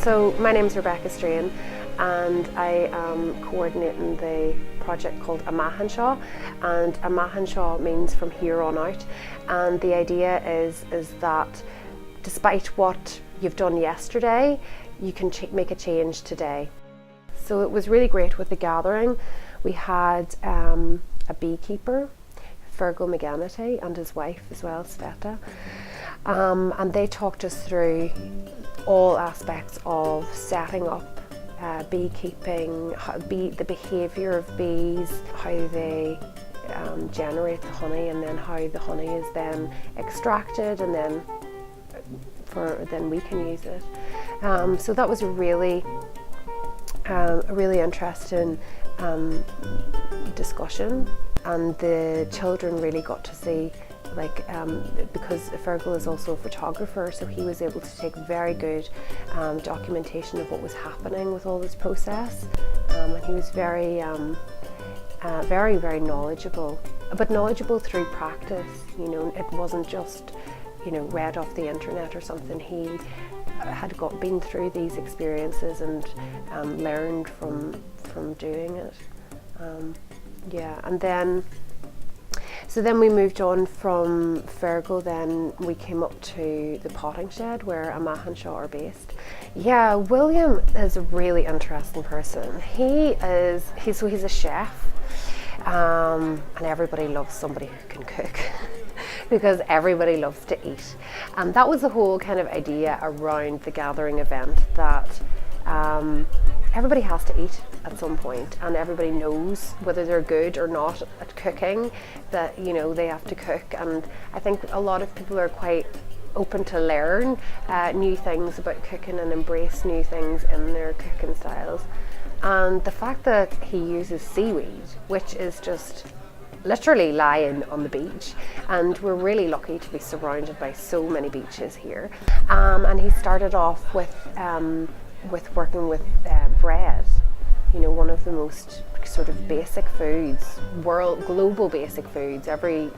So my name is Rebecca Strain and I am coordinating the project called Amach Anseo, and Amach Anseo means from here on out, and the idea is that despite what you've done yesterday, you can make a change today. So it was really great with the gathering. We had a beekeeper, Fergal McGanity, and his wife as well, Sveta, and they talked us through all aspects of setting up beekeeping, the behaviour of bees, how they generate the honey, and then how the honey is then extracted, and then we can use it. So that was a really interesting discussion, and the children really got to see, because Fergal is also a photographer, so he was able to take very good documentation of what was happening with all this process, and he was very knowledgeable, but knowledgeable through practice. You know, it wasn't just, you know, read off the internet or something. He had been through these experiences and learned from doing it. And then we moved on from Fergal. Then we came up to the potting shed where Amach Anseo are based. Yeah, William is a really interesting person. He's a chef, and everybody loves somebody who can cook. Because everybody loves to eat, and that was the whole kind of idea around the gathering event, that everybody has to eat at some point, and everybody knows whether they're good or not at cooking, that, you know, they have to cook. And I think a lot of people are quite open to learn new things about cooking and embrace new things in their cooking styles. And the fact that he uses seaweed, which is just literally lying on the beach, and we're really lucky to be surrounded by so many beaches here, and he started off with working with bread, you know, one of the most sort of basic foods, global basic foods. Every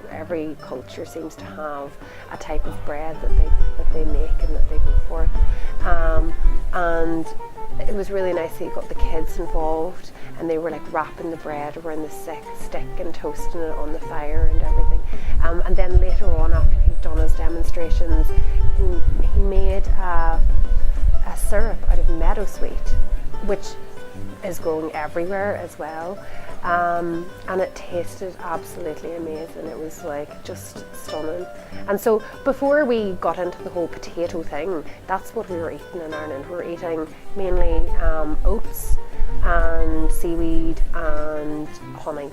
culture seems to have a type of bread that they make and that they go for, and it was really nice that he got the kids involved, and they were like wrapping the bread around the stick and toasting it on the fire and everything. And then later on, after he'd done his demonstrations, he made a syrup out of meadowsweet, which is growing everywhere as well. And it tasted absolutely amazing. It was like just stunning. And so before we got into the whole potato thing, that's what we were eating in Ireland. We were eating mainly oats and seaweed and honey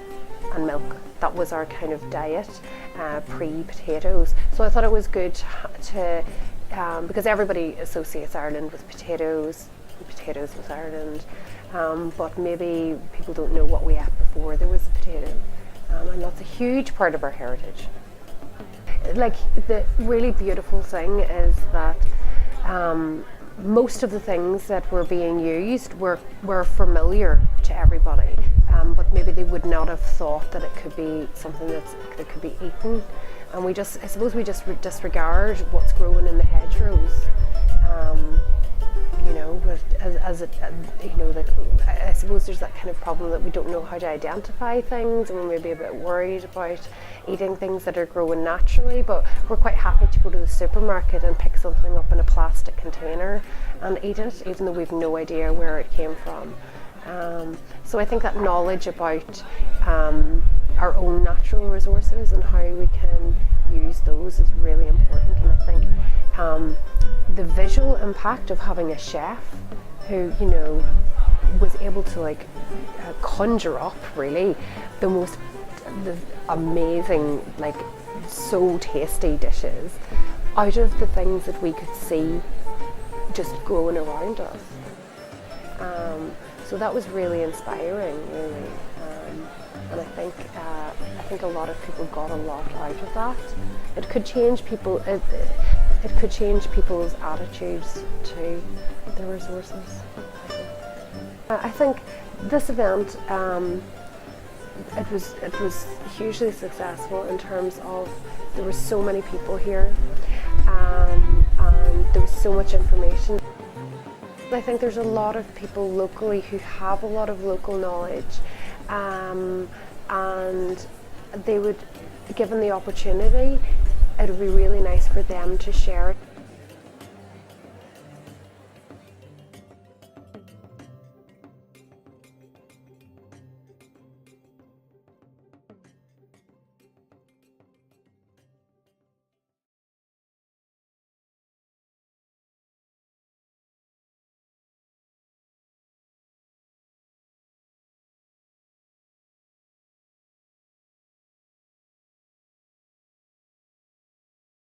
and milk. That was our kind of diet pre-potatoes. So I thought it was good to because everybody associates Ireland with potatoes with Ireland, but maybe people don't know what we ate before there was a potato, and that's a huge part of our heritage. Like, the really beautiful thing is that most of the things that were being used were familiar to everybody, but maybe they would not have thought that it could be something that could be eaten. And I suppose we just disregard what's growing in the hedgerows. You know, but I suppose there's that kind of problem that we don't know how to identify things, and we're maybe a bit worried about eating things that are growing naturally, but we're quite happy to go to the supermarket and pick something up in a plastic container and eat it, even though we've no idea where it came from. So I think that knowledge about our own natural resources and how we can use those is really important. And I think the visual impact of having a chef who, you know, was able to conjure up really the amazing, so tasty dishes out of the things that we could see just growing around us. So that was really inspiring, really, and I think a lot of people got a lot out of that. It could change people. It could change people's attitudes to the resources. I think this event, it was hugely successful in terms of there were so many people here, and there was so much information. I think there's a lot of people locally who have a lot of local knowledge, and they would, given the opportunity, it would be really nice for them to share it.